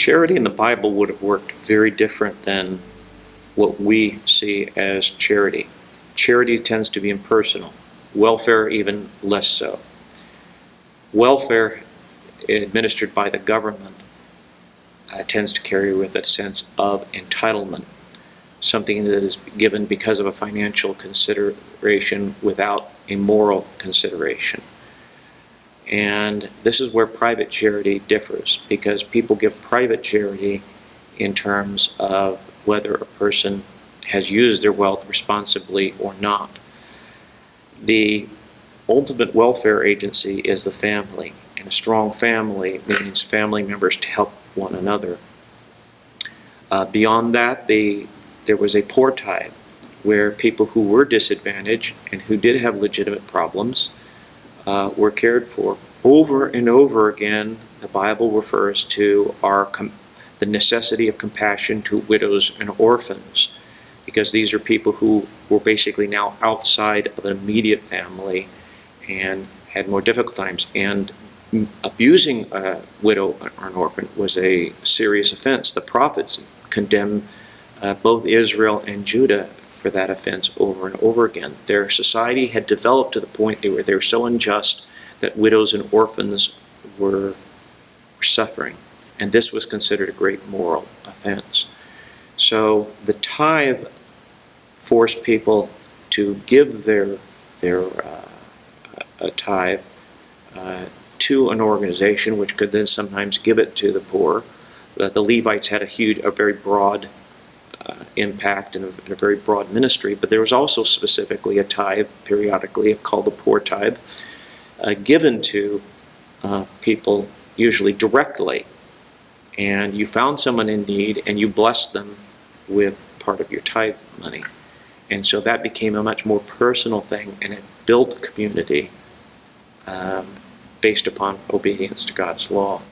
Charity in the Bible would have worked very different than what we see as charity. Charity tends to be impersonal. Welfare even less so. Welfare administered by the government tends to carry with it a sense of entitlement, something that is given because of a financial consideration without a moral consideration. And this is where private charity differs, because people give private charity in terms of whether a person has used their wealth responsibly or not. The ultimate welfare agency is the family, and a strong family means family members to help one another. Beyond that, there was a poor tithe, where people who were disadvantaged and who did have legitimate problems were cared for. Over and over again, the Bible refers to the necessity of compassion to widows and orphans, because these are people who were basically now outside of an immediate family and had more difficult times. And abusing a widow or an orphan was a serious offense. The prophets condemned both Israel and Judah for that offense over and over again. Their society had developed to the point where they were so unjust that widows and orphans were suffering. And this was considered a great moral offense. So the tithe forced people to give their tithe to an organization, which could then sometimes give it to the poor. The Levites had a very broad impact and a very broad ministry, but there was also specifically a tithe periodically called the poor tithe, given to people usually directly. And you found someone in need and you blessed them with part of your tithe money. And so that became a much more personal thing, and it built a community based upon obedience to God's law.